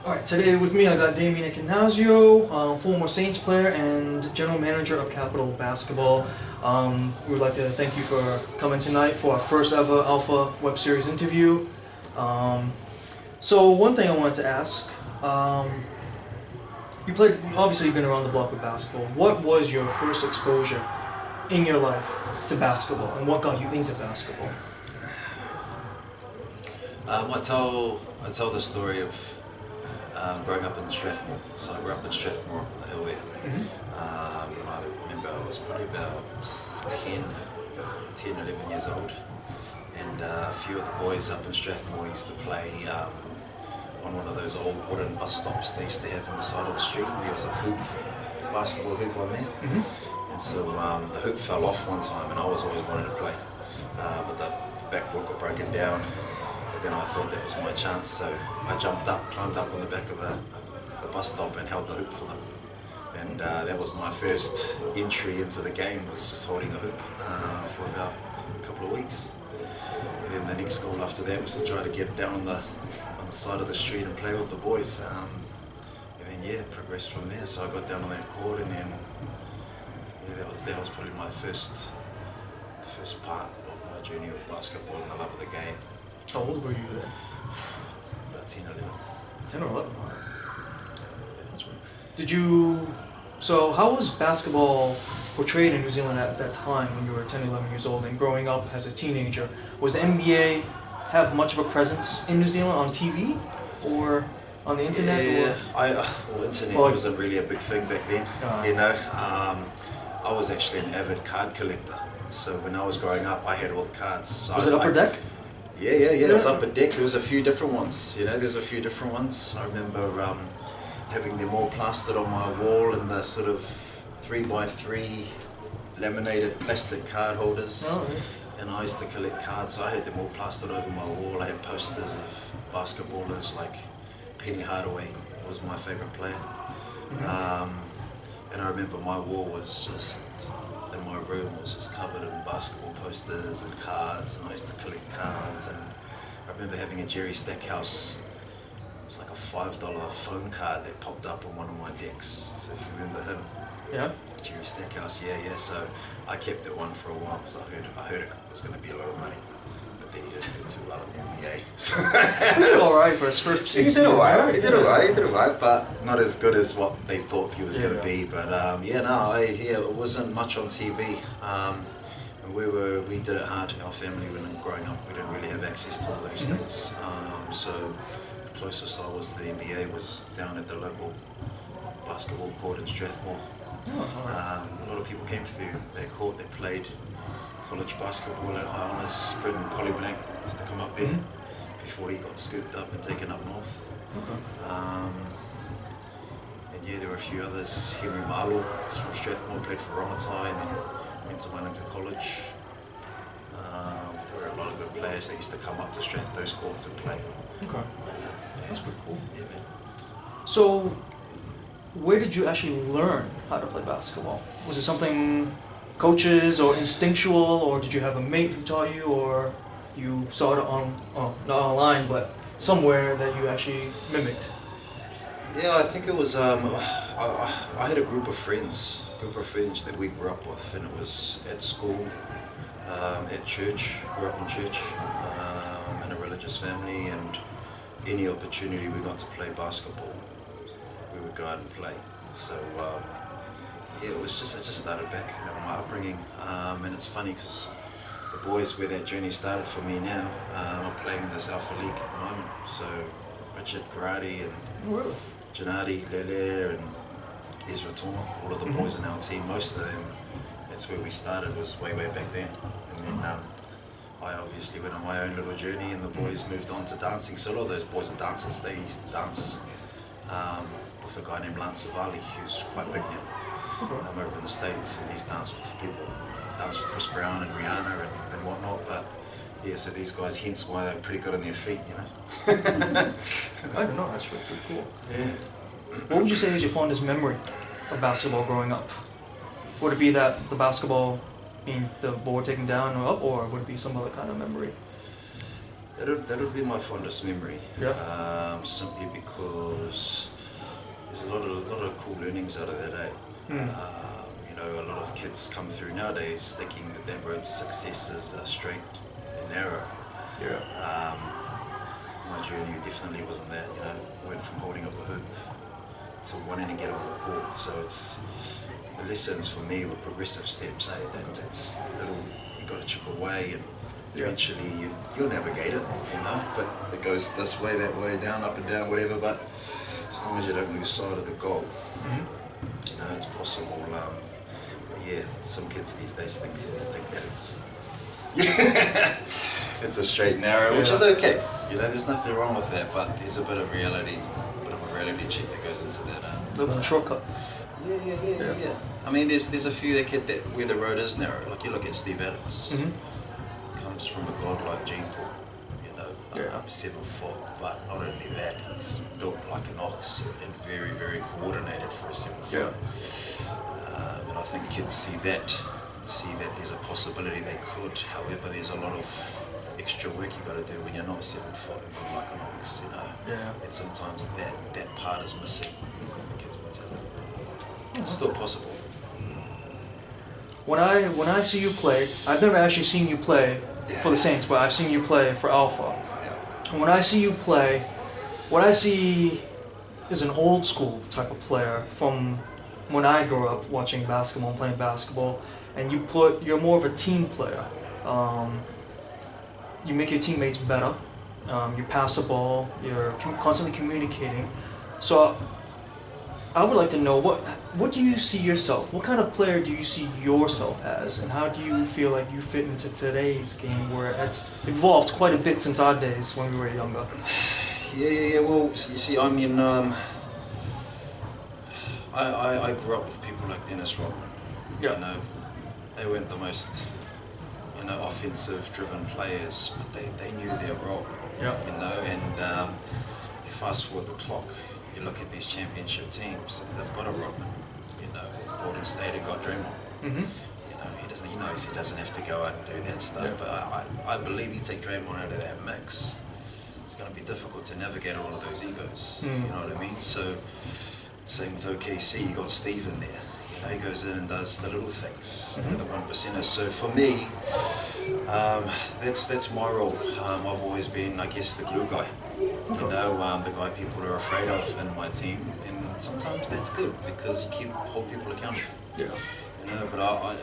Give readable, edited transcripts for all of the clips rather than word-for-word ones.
Alright, today with me I got Damien Ekenasio, former Saints player and general manager of Capital Basketball. We would like to thank you for coming tonight for our first ever Alpha Web Series interview. So one thing I wanted to ask, obviously you've been around the block with basketball. What was your first exposure in your life to basketball and what got you into basketball? I tell the story of growing up in Strathmore. So I grew up in Strathmore up on the hill there. And I remember I was probably about 10, 11 years old. And a few of the boys up in Strathmore used to play on one of those old wooden bus stops they used to have on the side of the street. And there was a hoop, basketball hoop on there. And so the hoop fell off one time and I was always wanting to play. But the backboard got broken down. Then I thought that was my chance, so I climbed up on the back of the bus stop and held the hoop for them. And that was my first entry into the game, was just holding a hoop for about a couple of weeks. And then the next goal after that was to try to get down on the side of the street and play with the boys. And then progressed from there. So I got down on that court, and then that was probably my first part of my journey with basketball and the love of the game. How old were you then? About 10 or 11. 10 or 11? That's right. So how was basketball portrayed in New Zealand at that time when you were 10, 11 years old and growing up as a teenager? Was the NBA have much of a presence in New Zealand on TV or on the internet? Yeah, well, internet wasn't really a big thing back then, you know. I was actually an avid card collector. So when I was growing up, I had all the cards. So was it Upper Deck? Yeah, it was Upper Decks. There was a few different ones, you know, there's a few different ones. I remember having them all plastered on my wall in the sort of 3x3 laminated plastic card holders. Oh, yeah. And I used to collect cards, so I had them all plastered over my wall. I had posters of basketballers like Penny Hardaway was my favourite player. And I remember my wall was just, in my room was just covered in basketball posters and cards, and I used to collect cards. And I remember having a Jerry Stackhouse, it was like a $5 phone card that popped up on one of my decks, so if you remember him. Yeah. Jerry Stackhouse, yeah, so I kept that one for a while because I heard it was going to be a lot of money, but then he didn't do too well in the NBA. So He did alright for his first season. He did alright, but not as good as what they thought he was going to be. But it wasn't much on TV. And we did it hard. Our family, when growing up, we didn't really have access to all those things. So the closest I was to the NBA was down at the local basketball court in Strathmore. A lot of people came through that court. They played college basketball at high honours. Brendan Polyblank used to come up there before he got scooped up and taken up north. And there were a few others. Henry Marlow was from Strathmore, played for Ramatai, and then went to Wellington College. There were a lot of good players that used to come up to those courts and play. Okay. That's pretty cool. Yeah, man. So, where did you actually learn how to play basketball? Was it something coaches or instinctual, or did you have a mate who taught you, or you saw it not online, but somewhere that you actually mimicked? Yeah, I think it was, I had a group of friends that we grew up with, and it was at school, at church, grew up in church, in a religious family, and any opportunity we got to play basketball, we would go out and play. So it just started back, my upbringing, and it's funny because the boys where that journey started for me now, I'm playing in this Alpha League at the moment. So Richard Karate and Janadi, Lele and Ezra Toma, all of the boys in our team, most of them, that's where we started, was way back then. And then I obviously went on my own little journey, and the boys moved on to dancing. So a lot of those boys are dancers. They used to dance with a guy named Lance Savali, who's quite big now, over in the States, and he's danced with people, danced with Chris Brown and Rihanna and whatnot. But yeah, so these guys, hence why they're pretty good on their feet, you know. I don't know, that's pretty cool. Yeah. What would you say is your fondest memory of basketball growing up? Would it be that the basketball being the board taken down or up, or would it be some other kind of memory? That'll be my fondest memory. Yeah. Simply because there's a lot of cool learnings out of that, eh? You know, a lot of kids come through nowadays thinking that road to success is straight and narrow. Yeah. My journey definitely wasn't that. You know, went from holding up a hoop to wanting to get on the court. So it's the lessons for me were progressive steps. That's little. You got to chip away, and eventually you'll navigate it. You know, but it goes this way, that way, down, up and down, whatever. But as long as you don't lose sight of the goal, you know, it's possible. But yeah, some kids these days think that it's it's a straight and narrow, which is okay. You know, there's nothing wrong with that. But there's a bit of reality, check that goes into that. Little shortcut. Yeah. I mean, there's a few that where the road is narrow. Like you look at Steve Adams, comes from a godlike gene pool. You know, 7 foot, but not only that, he's built like an ox and very, very coordinated for a 7 foot. And I think kids see that there's a possibility they could. However, there's a lot of extra work you got to do when you're not 7 foot and built like an ox. You know, and sometimes that part is missing in the kids' mentality. It's still possible. When I see you play, I've never actually seen you play for the Saints, but I've seen you play for Alpha. And when I see you play, what I see is an old school type of player from when I grew up watching basketball and playing basketball. And you're more of a team player. You make your teammates better. You pass the ball. You're constantly communicating. So I would like to know what do you see yourself? What kind of player do you see yourself as, and how do you feel like you fit into today's game, where it's evolved quite a bit since our days when we were younger? Yeah. Well, you see, I mean, I grew up with people like Dennis Rodman. You know, they weren't the most, you know, offensive-driven players, but they knew their role. You know, and you fast forward the clock. You look at these championship teams, and they've got a Rodman. You know, Golden State have got Draymond. You know, he knows he doesn't have to go out and do that stuff. But I believe you take Draymond out of that mix, it's going to be difficult to navigate a lot of those egos. You know what I mean? So, same with OKC, you got Steve in there. You know, he goes in and does the little things, you know, the 1%ers. So for me, that's my role. I've always been, I guess, the glue guy. You know, the guy people are afraid of in my team, and sometimes that's good because you hold people accountable. You know, but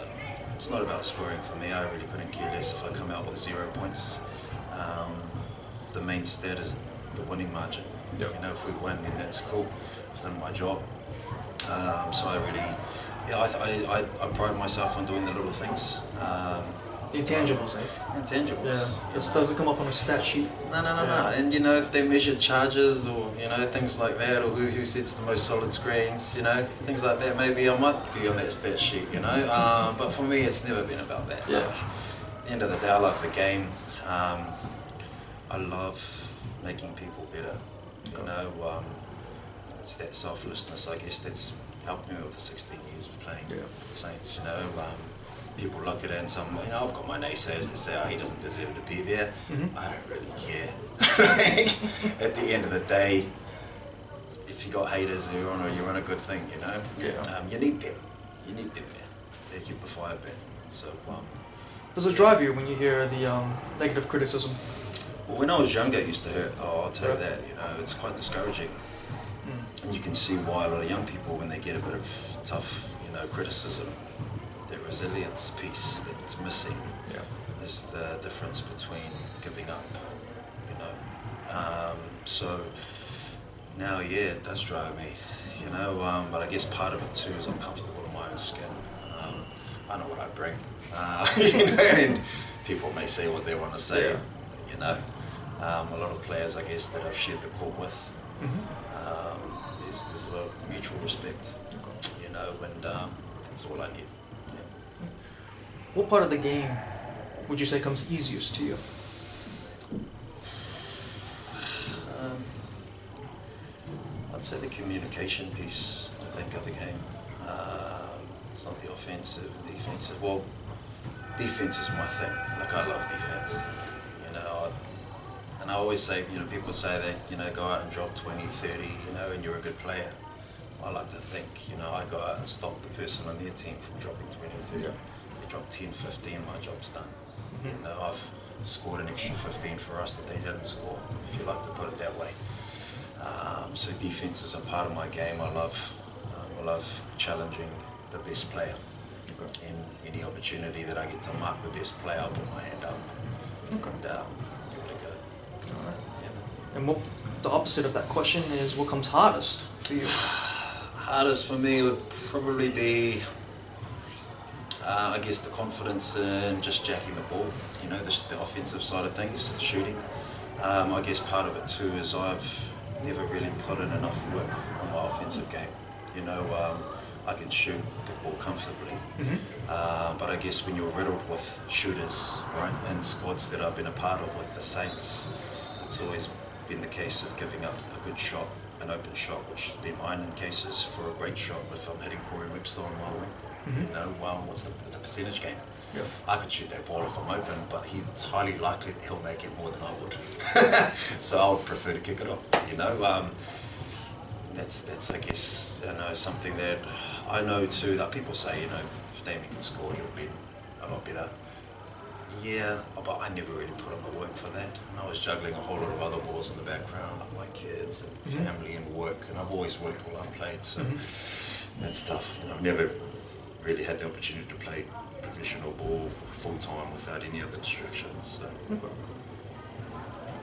it's not about scoring for me. I really couldn't care less if I come out with 0 points. The main stat is the winning margin. You know, if we win, then that's cool. I've done my job. So I really, I pride myself on doing the little things. Intangibles, eh? Intangibles. Yeah, this doesn't come up on a stat sheet. No. And you know, if they measure charges or, you know, things like that, or who sets the most solid screens, you know, things like that, maybe I might be on that stat sheet, you know. But for me, it's never been about that. Like, at the end of the day, I love the game. I love making people better. You know, it's that selflessness, I guess, that's helped me with the 16 years of playing for the Saints, you know. People look at it and some, you know, I've got my naysayers that say, oh, he doesn't deserve to be there. I don't really care. At the end of the day, if you got haters, you're on a good thing, you know. You need them. You need them there. They keep the fire burning. So, does it drive you when you hear the negative criticism? Well, when I was younger, it used to hurt. Oh, I'll tell you that. You know, it's quite discouraging. And you can see why a lot of young people, when they get a bit of tough, you know, criticism, their resilience piece that's missing is the difference between giving up, you know. So now, it does drive me, you know, but I guess part of it too is I'm comfortable in my own skin. I know what I bring, you know, and people may say what they want to say, you know. A lot of players, I guess, that I've shared the court with, there's a lot of mutual respect, you know, and that's all I need. What part of the game would you say comes easiest to you? I'd say the communication piece, I think, of the game. It's not the offensive, defensive. Well, defense is my thing. Like, I love defense. You know, And I always say, people say that, go out and drop 20, 30, and you're a good player. I like to think, I go out and stop the person on their team from dropping 20, 30. Yeah. They drop 10, 15, my job's done. I've scored an extra 15 for us that they didn't score, if you like to put it that way. So defense is a part of my game. I love challenging the best player. In any opportunity that I get to mark the best player, I'll put my hand up and give it a go. All right. Yeah. And the opposite of that question is, what comes hardest for you? Hardest for me would probably be, I guess, the confidence in just jacking the ball, the offensive side of things, the shooting. I guess part of it too is I've never really put in enough work on my offensive game. I can shoot the ball comfortably, but I guess when you're riddled with shooters, right, and squads that I've been a part of with the Saints, it's always been the case of giving up a good shot, an open shot, which has been mine in cases for a great shot if I'm hitting Corey Webster on my wing. It's a percentage game. Yeah. I could shoot that ball if I'm open, but it's highly likely that he'll make it more than I would. So I would prefer to kick it off. That's I guess something that I know too. That people say if Damien can score, he would be a lot better. Yeah, but I never really put in the work for that. And I was juggling a whole lot of other balls in the background, like my kids and family and work. And I've always worked while I've played, so that's tough. I've never really had the opportunity to play professional ball full time without any other distractions. So.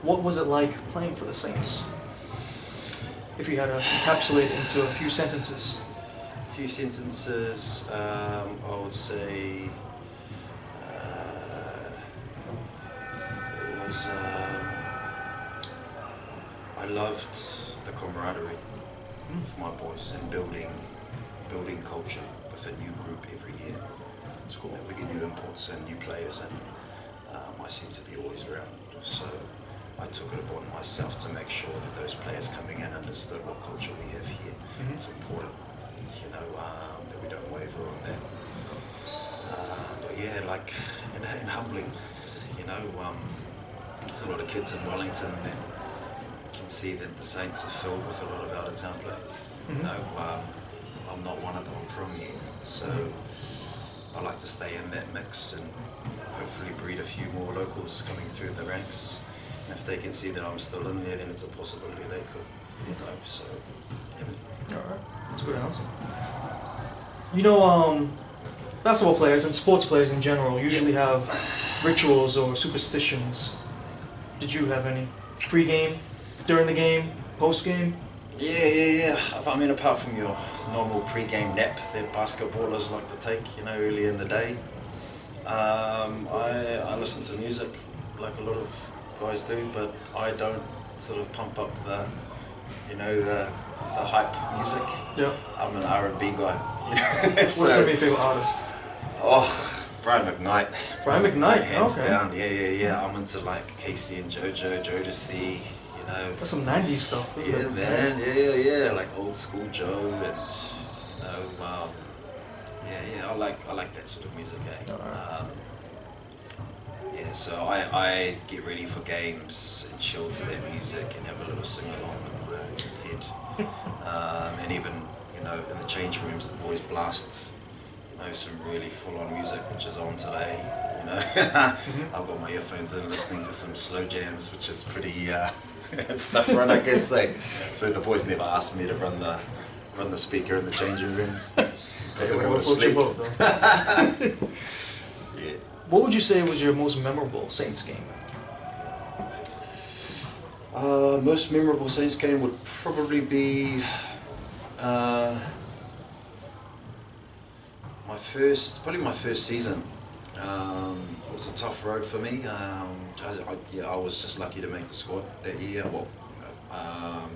What was it like playing for the Saints? If you had to encapsulate it into a few sentences. I would say it was. I loved the camaraderie of my boys and building culture with a new group every year. That's cool. We get new imports and new players, and I seem to be always around. So I took it upon myself to make sure that those players coming in understood what culture we have here. It's important, that we don't waver on that. But yeah, and humbling, there's a lot of kids in Wellington that can see that the Saints are filled with a lot of out-of-town players. I'm not one of them, I'm from here, so I like to stay in that mix and hopefully breed a few more locals coming through the ranks. And if they can see that I'm still in there, then it's a possibility they could, so, yeah. Alright, that's a good answer. Basketball players and sports players in general usually have rituals or superstitions. Did you have any? Pre-game, during the game, post-game? Yeah. I mean, apart from your normal pre-game nap that basketballers like to take, early in the day, I listen to music like a lot of guys do, but I don't sort of pump up the hype music. Yeah. I'm an R&B guy. What's some of your favorite artists? Oh, Brian McKnight. Brian McKnight, hands down. Yeah. I'm into like Casey and JoJo, Jodeci. That's some 90s stuff, isn't it? Man, yeah, like old school Joe and I like that sort of music, Yeah, so I get ready for games and chill to that music and have a little sing along in my own head. And even, in the change rooms, the boys blast, some really full on music, which is on today. I've got my earphones in listening to some slow jams, which is pretty it's different, I guess. So the boys never asked me to run the speaker in the changing rooms. They were all asleep. Yeah. What would you say was your most memorable Saints game? Most memorable Saints game would probably be my first season. It was a tough road for me. I was just lucky to make the squad that year. I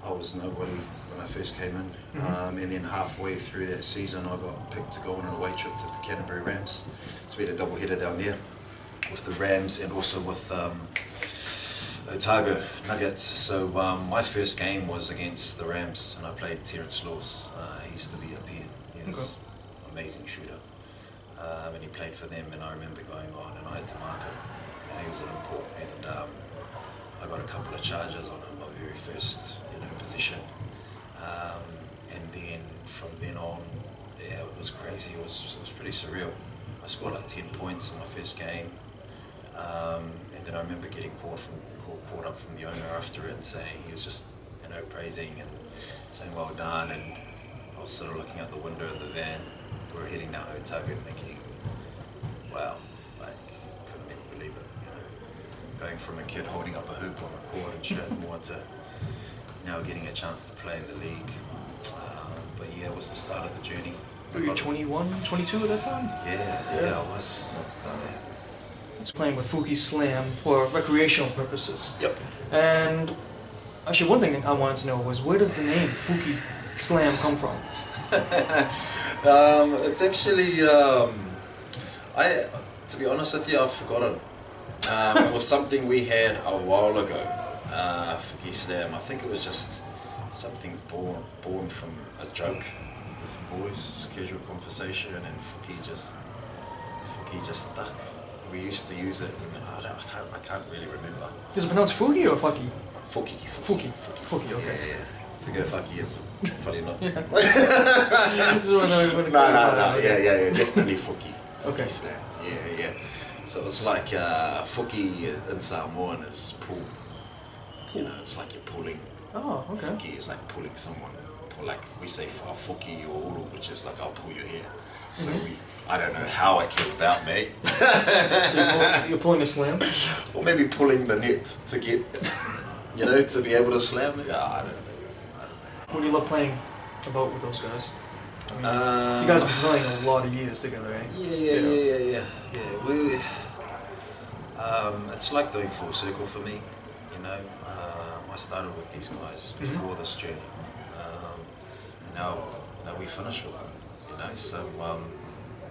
was nobody when I first came in, and then halfway through that season I got picked to go on an away trip to the Canterbury Rams. So we had a double header down there with the Rams and also with Otago Nuggets. So my first game was against the Rams, and I played Terence Laws. He used to be up here. He was an amazing shooter. And he played for them, and I remember going on and I had to mark him, and he was an import, and I I got a couple of charges on my very first, position, and then from then on, yeah, it was crazy. It was pretty surreal. I scored like 10 points in my first game, and then I remember getting caught up from the owner after it and saying, he was just praising and saying well done, and I was sort of looking out the window in the van. We were heading down Otago thinking, wow, like couldn't even believe it. Going from a kid holding up a hoop on a court in Strathmore to now getting a chance to play in the league. But yeah, it was the start of the journey. Were you 21, 22 at that time? Yeah, I was. Got that. I was playing with Fuki Slam for recreational purposes. Yep. And actually, one thing I wanted to know was, where does the name Fuki Slam come from? It's actually, to be honest with you, I've forgotten. It was something we had a while ago, Fuki Slam. I think it was just something born from a joke with the boys, casual conversation, and Fuki just stuck. We used to use it, and I can't really remember. Is it pronounced Fuki or Fucky? Fuki, okay. Yeah. If you go Fuki, it's probably not. Yeah. This is what I'm going to No. Yeah, definitely Fuki. Okay. Fuki Slam. Yeah. So it's like Fuki in Samoan is pull. It's like you're pulling. Oh, okay. Fuki is like pulling someone. Or like we say Fuki or Ulu, which is like I'll pull your hair. So I don't know how it came about, mate. So you're pulling a slam? Or maybe pulling the net to get, to be able to slam it. I don't know. What do you love playing about with those guys? I mean, you guys have been playing a lot of years together, eh? Yeah. We, it's like doing full circle for me, I started with these guys before this journey, and now we finish with them, so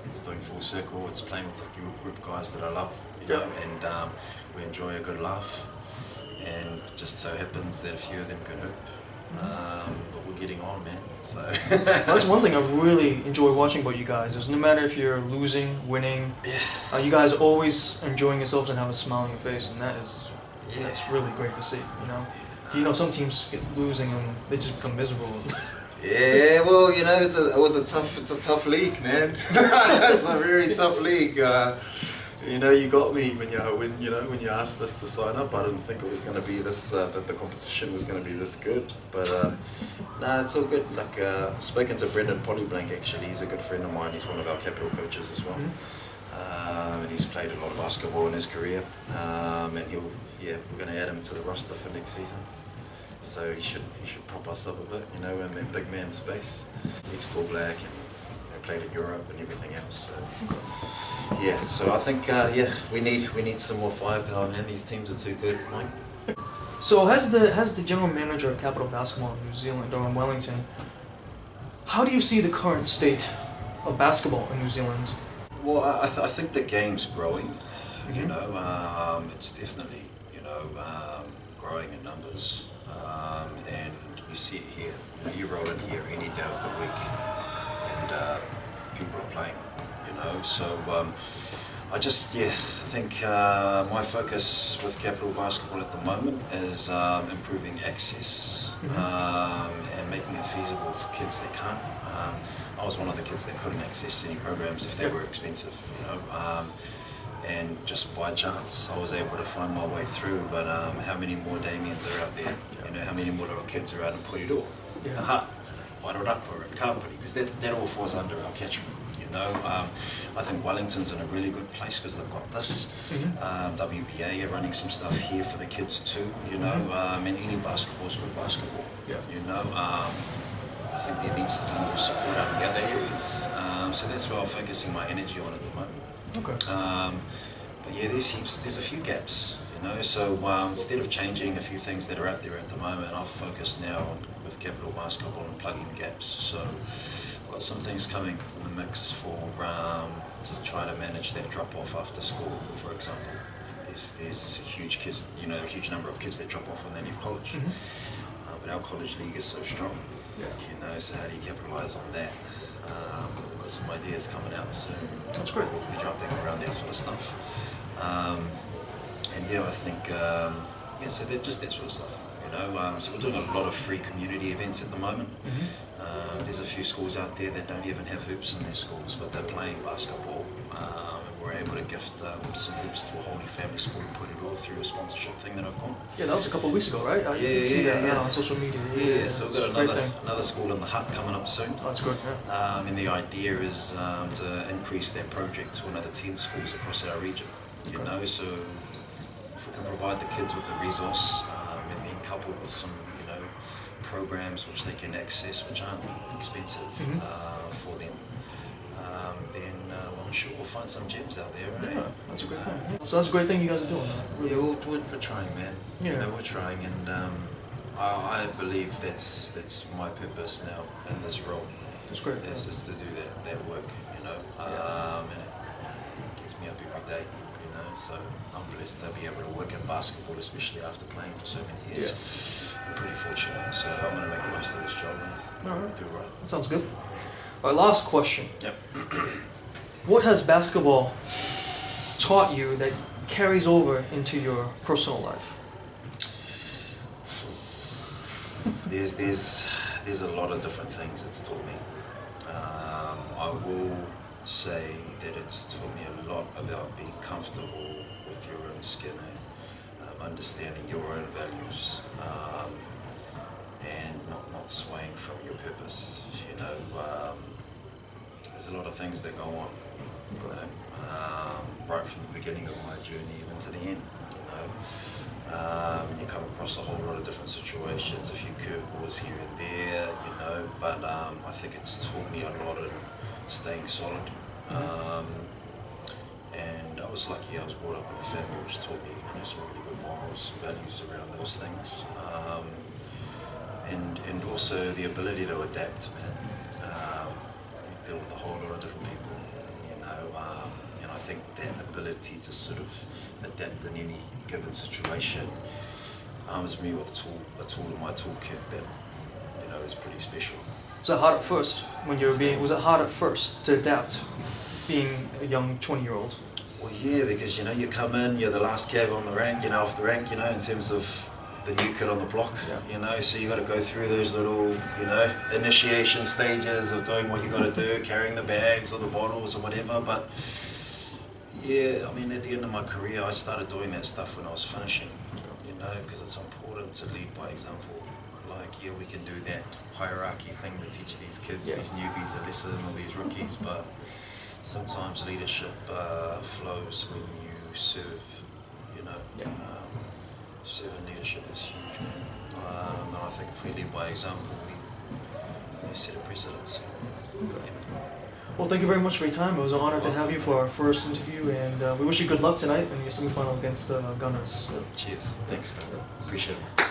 it's doing full circle, it's playing with a group of guys that I love, and we enjoy a good laugh, and just so happens that a few of them can hoop. But we're getting on, man. So that's one thing I really enjoy watching about you guys. Is no matter if you're losing, winning, you guys are always enjoying yourselves and have a smile on your face, and that's really great to see. Some teams get losing and they just become miserable. Yeah, well, it's a tough league, man. It's a very tough league. You got me when you asked us to sign up. I didn't think it was going to be this, that the competition was going to be this good. But it's all good. Like spoken to Brendan Polyblank actually. He's a good friend of mine. He's one of our capital coaches as well. And he's played a lot of basketball in his career. And we're going to add him to the roster for next season. So he should prop us up a bit, in that big man space. He's tall black and played in Europe and everything else. So. Yeah, so I think we need some more firepower, man. These teams are too good, Mike. So has the general manager of Capital Basketball in New Zealand or in Wellington, how do you see the current state of basketball in New Zealand? Well, I think the game's growing. It's definitely growing in numbers, and you see it here. You roll in here any day of the week, and people are playing. So I think my focus with Capital Basketball at the moment is improving access and making it feasible for kids that can't. I was one of the kids that couldn't access any programs if they were expensive, and just by chance I was able to find my way through. But how many more Damiens are out there? How many more little kids are out in Porirua, in Hutt, Wairarapa and Kapiti, because that all falls under our catchment. I think Wellington's in a really good place because they've got this. WBA are running some stuff here for the kids too, and any basketball is good basketball. I think there needs to be more support out in the other areas. So that's where I'm focusing my energy on at the moment. Okay. But yeah, there's a few gaps, so instead of changing a few things that are out there at the moment, I've focused now with Capital Basketball and plugging the gaps. So got some things coming in the mix for to try to manage that drop off after school, for example. There's huge a huge number of kids that drop off when they leave college. But our college league is so strong. So how do you capitalise on that? We've got some ideas coming out soon. That's great. We'll be dropping around that sort of stuff. And I think Yeah, so they're just that sort of stuff, you know. So we're doing a lot of free community events at the moment. There's a few schools out there that don't even have hoops in their schools, but they're playing basketball. And we're able to gift some hoops to a Holy Family school and put it all through a sponsorship thing that I've got. Yeah, that was a couple of weeks ago, right? I did see that on social media. Yeah, so we've got another school in the hut coming up soon. Oh, that's good, yeah. And the idea is to increase that project to another 10 schools across our region. You know, so if we can provide the kids with the resource and then coupled with some, you know, programs which they can access, which aren't expensive for them, then I'm sure we'll find some gems out there. Right? Yeah, that's a great thing. So that's a great thing you guys are doing. Really. Yeah, we're trying, man. Yeah. You know, we're trying, and I believe that's my purpose now in this role. That's great. Is just to do that work, you know, and it gets me up every day. So I'm blessed to be able to work in basketball, especially after playing for so many years. Yeah. I'm pretty fortunate, so I'm going to make the most of this job and do it right. That sounds good. All right, last question. Yep. What has basketball taught you that carries over into your personal life? There's a lot of different things it's taught me. I will say that it's taught me a lot about being comfortable with your own skin, understanding your own values, and not swaying from your purpose. You know, there's a lot of things that go on, you know, right from the beginning of my journey even to the end. You know, you come across a whole lot of different situations, a few curveballs here and there, you know, but I think it's taught me a lot in staying solid. And I was lucky, I was brought up in a family which taught me, you know, some really good morals and values around those things. And also the ability to adapt, man. You deal with a whole lot of different people, you know, and I think that ability to sort of adapt in any given situation arms me with a tool in my toolkit that, you know, is pretty special. Was it hard at first when you were was it hard at first to adapt, being a young 20-year-old? Well, yeah, because, you know, you come in, you're the last cab on the rank, you know, off the rank, you know, in terms of the new kid on the block, you know, so you got to go through those little, you know, initiation stages of doing what you got to do, carrying the bags or the bottles or whatever, but yeah, I mean, at the end of my career, I started doing that stuff when I was finishing, you know, because it's important to lead by example. Like, yeah, we can do that hierarchy thing to teach these kids, these newbies a lesson, or these rookies, but sometimes leadership flows when you serve, you know. Serving leadership is huge, man. And I think if we lead by example, we set a precedence. Well, thank you very much for your time. It was an honor to have you for our first interview, and we wish you good luck tonight in your semifinal against Gunners. Cheers. Thanks, man. Appreciate it.